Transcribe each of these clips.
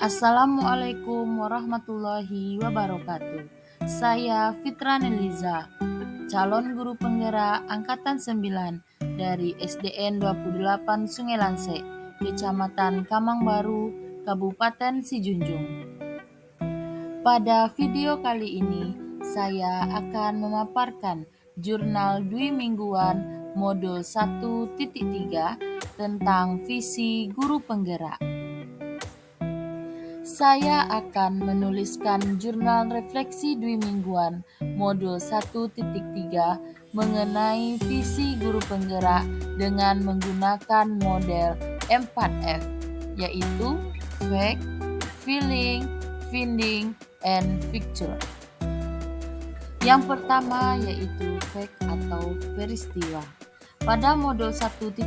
Assalamualaikum warahmatullahi wabarakatuh. Saya Fitra Neliza, calon guru penggerak Angkatan 9 dari SDN 28 Sungai Lanse, Kecamatan Kamangbaru, Kabupaten Sijunjung. Pada video kali ini, saya akan memaparkan jurnal Dwi Mingguan Modul 1.3 tentang visi guru penggerak. Saya akan menuliskan jurnal refleksi Dwi Mingguan Modul 1.3 mengenai visi guru penggerak dengan menggunakan model 4F, yaitu fact, feeling, finding, and picture. Yang pertama yaitu fact atau peristiwa. Pada modul 1.3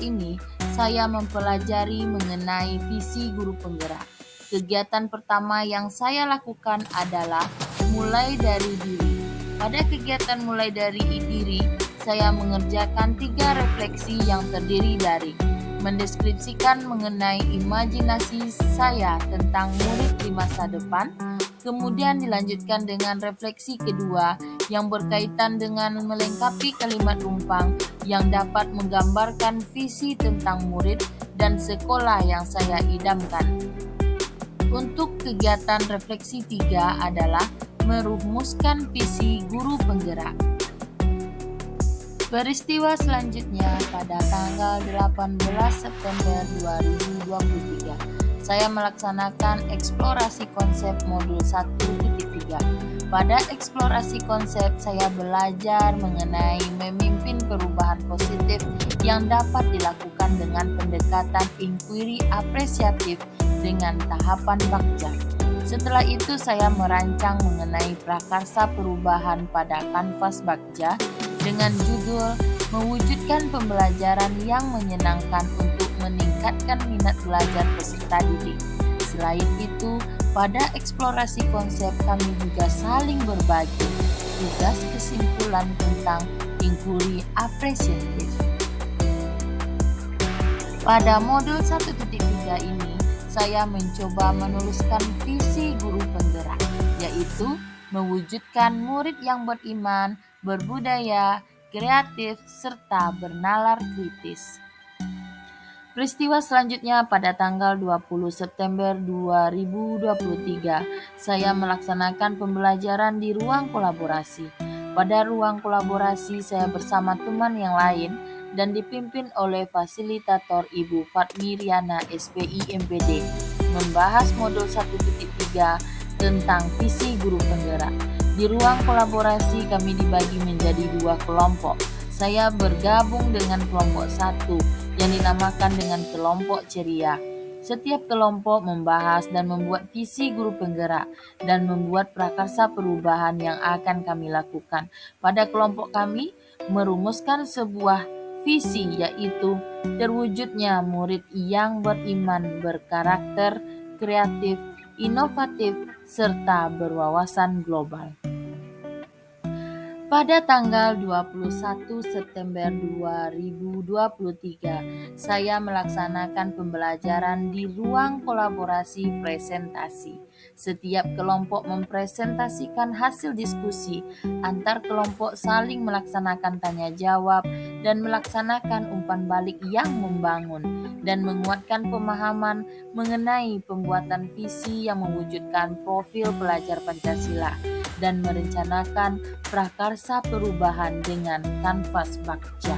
ini, saya mempelajari mengenai visi guru penggerak. Kegiatan pertama yang saya lakukan adalah mulai dari diri. Pada kegiatan mulai dari diri, saya mengerjakan 3 refleksi yang terdiri dari mendeskripsikan mengenai imajinasi saya tentang murid di masa depan, kemudian dilanjutkan dengan refleksi kedua yang berkaitan dengan melengkapi kalimat rumpang yang dapat menggambarkan visi tentang murid dan sekolah yang saya idamkan. Untuk kegiatan refleksi 3 adalah merumuskan visi guru penggerak. Peristiwa selanjutnya pada tanggal 18 September 2023, saya melaksanakan eksplorasi konsep modul 1.3. Pada eksplorasi konsep, saya belajar mengenai memimpin perubahan positif yang dapat dilakukan dengan pendekatan inquiry apresiatif dengan tahapan Bagja. Setelah itu saya merancang mengenai prakarsa perubahan pada kanvas Bagja dengan judul mewujudkan pembelajaran yang menyenangkan untuk meningkatkan minat belajar peserta didik. Selain itu, pada eksplorasi konsep kami juga saling berbagi tugas kesimpulan tentang inquiry apresiatif. Pada modul 1.3 ini, saya mencoba menuliskan visi guru penggerak, yaitu mewujudkan murid yang beriman, berbudaya, kreatif, serta bernalar kritis. Peristiwa selanjutnya pada tanggal 20 September 2023, saya melaksanakan pembelajaran di ruang kolaborasi. Pada ruang kolaborasi, saya bersama teman yang lain dan dipimpin oleh fasilitator Ibu Fatmi Riana SPI MPD membahas modul 1.3 tentang visi guru penggerak. Di ruang kolaborasi kami dibagi menjadi 2 kelompok. Saya bergabung dengan kelompok 1 yang dinamakan dengan kelompok ceria. Setiap kelompok membahas dan membuat visi guru penggerak dan membuat prakarsa perubahan yang akan kami lakukan. Pada kelompok kami merumuskan sebuah visi, yaitu terwujudnya murid yang beriman, berkarakter, kreatif, inovatif, serta berwawasan global. Pada tanggal 21 September 2023, saya melaksanakan pembelajaran di ruang kolaborasi presentasi. Setiap kelompok mempresentasikan hasil diskusi, antar kelompok saling melaksanakan tanya jawab dan melaksanakan umpan balik yang membangun dan menguatkan pemahaman mengenai pembuatan visi yang mewujudkan profil pelajar Pancasila dan merencanakan prakarsa perubahan dengan kanvas Bagja.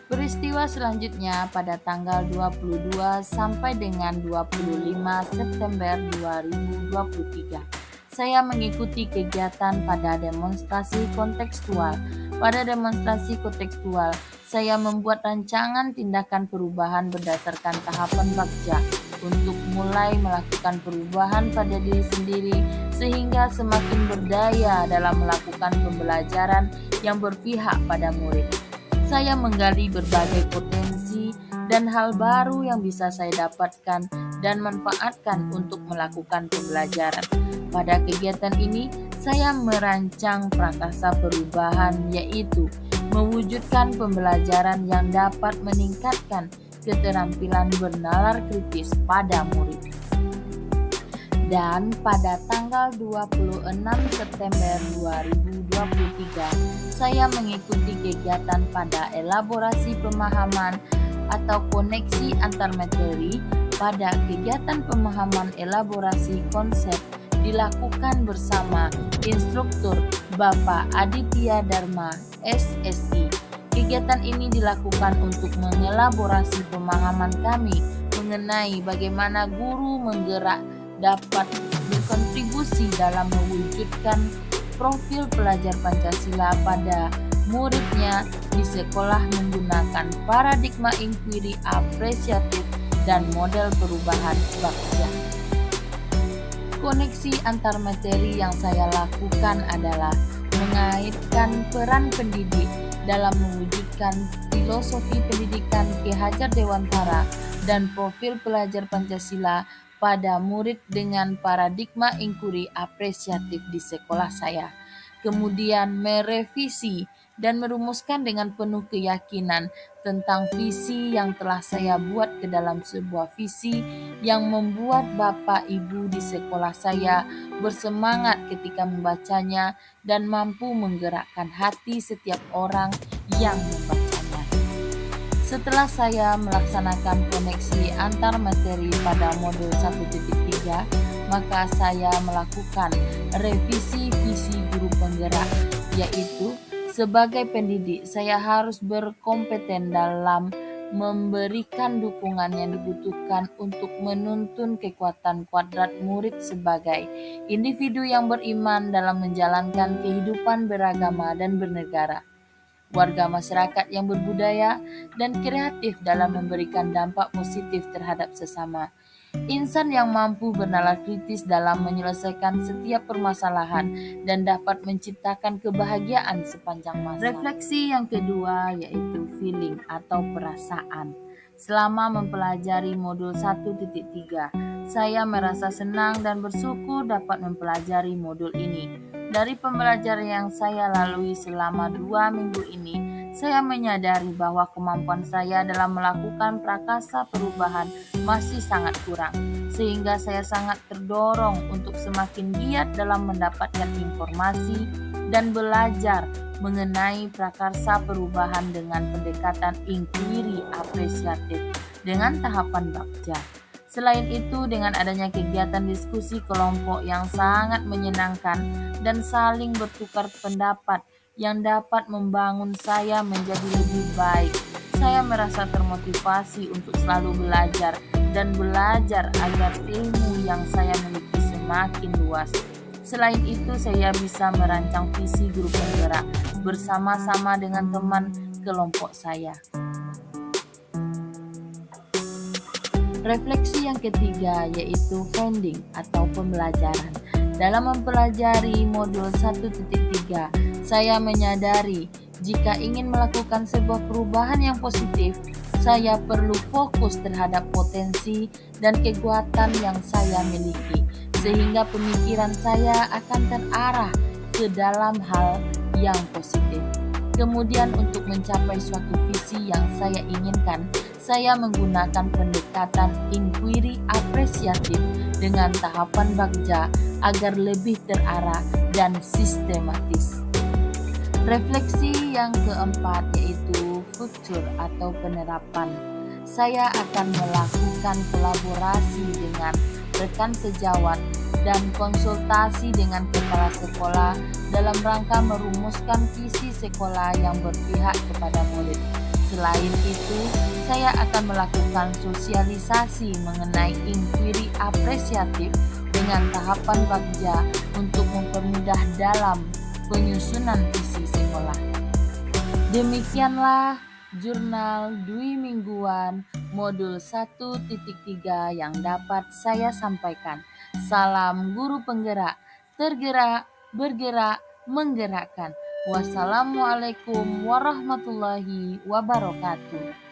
Peristiwa selanjutnya pada tanggal 22 sampai dengan 25 September 2023. Saya mengikuti kegiatan pada demonstrasi kontekstual. Pada demonstrasi kontekstual, saya membuat rancangan tindakan perubahan berdasarkan tahapan Bagja untuk mulai melakukan perubahan pada diri sendiri sehingga semakin berdaya dalam melakukan pembelajaran yang berpihak pada murid. Saya menggali berbagai potensi dan hal baru yang bisa saya dapatkan dan manfaatkan untuk melakukan pembelajaran. Pada kegiatan ini, saya merancang prakarsa perubahan, yaitu mewujudkan pembelajaran yang dapat meningkatkan keterampilan bernalar kritis pada murid. Dan pada tanggal 26 September 2023, saya mengikuti kegiatan pada elaborasi pemahaman atau koneksi antar materi. Pada kegiatan pemahaman elaborasi konsep dilakukan bersama instruktur Bapak Aditya Dharma, SSI. Kegiatan ini dilakukan untuk mengelaborasi pemahaman kami mengenai bagaimana guru menggerak dapat berkontribusi dalam mewujudkan profil pelajar Pancasila pada muridnya di sekolah menggunakan paradigma inquiry apresiatif dan model perubahan Bagja. Koneksi antar materi yang saya lakukan adalah mengaitkan peran pendidik dalam mewujudkan filosofi pendidikan Ki Hajar Dewantara dan profil pelajar Pancasila pada murid dengan paradigma inquiry apresiatif di sekolah saya. Kemudian merevisi dan merumuskan dengan penuh keyakinan tentang visi yang telah saya buat ke dalam sebuah visi yang membuat Bapak Ibu di sekolah saya bersemangat ketika membacanya dan mampu menggerakkan hati setiap orang yang membacanya. Setelah saya melaksanakan koneksi antar materi pada modul 1.3, maka saya melakukan revisi visi guru penggerak, yaitu sebagai pendidik saya harus berkompeten dalam memberikan dukungan yang dibutuhkan untuk menuntun kekuatan kuadrat murid sebagai individu yang beriman dalam menjalankan kehidupan beragama dan bernegara, warga masyarakat yang berbudaya dan kreatif dalam memberikan dampak positif terhadap sesama, insan yang mampu bernalar kritis dalam menyelesaikan setiap permasalahan dan dapat menciptakan kebahagiaan sepanjang masa. Refleksi yang kedua yaitu feeling atau perasaan. Selama mempelajari modul 1.3, saya merasa senang dan bersyukur dapat mempelajari modul ini. Dari pembelajaran yang saya lalui selama 2 minggu ini, saya menyadari bahwa kemampuan saya dalam melakukan prakasa perubahan masih sangat kurang, sehingga saya sangat terdorong untuk semakin giat dalam mendapatkan informasi dan belajar mengenai prakarsa perubahan dengan pendekatan inquiry apresiatif dengan tahapan Bagja. Selain itu, dengan adanya kegiatan diskusi kelompok yang sangat menyenangkan dan saling bertukar pendapat yang dapat membangun saya menjadi lebih baik, saya merasa termotivasi untuk selalu belajar dan belajar agar ilmu yang saya miliki semakin luas. Selain itu, saya bisa merancang visi guru penggerak bersama-sama dengan teman kelompok saya. Refleksi yang ketiga yaitu finding atau pembelajaran. Dalam mempelajari modul 1.3, saya menyadari jika ingin melakukan sebuah perubahan yang positif, saya perlu fokus terhadap potensi dan kekuatan yang saya miliki, sehingga pemikiran saya akan terarah ke dalam hal yang positif. Kemudian untuk mencapai suatu visi yang saya inginkan, saya menggunakan pendekatan inquiry apresiatif dengan tahapan Bagja agar lebih terarah dan sistematis. Refleksi yang keempat yaitu futur atau penerapan. Saya akan melakukan kolaborasi dengan rekan sejawat dan konsultasi dengan kepala sekolah dalam rangka merumuskan visi sekolah yang berpihak kepada murid. Selain itu, saya akan melakukan sosialisasi mengenai inquiry apresiatif dengan tahapan Bagja untuk mempermudah dalam penyusunan visi sekolah. Demikianlah jurnal Dwi Mingguan modul 1.3 yang dapat saya sampaikan. Salam guru penggerak, tergerak, bergerak, menggerakkan. Wassalamualaikum warahmatullahi wabarakatuh.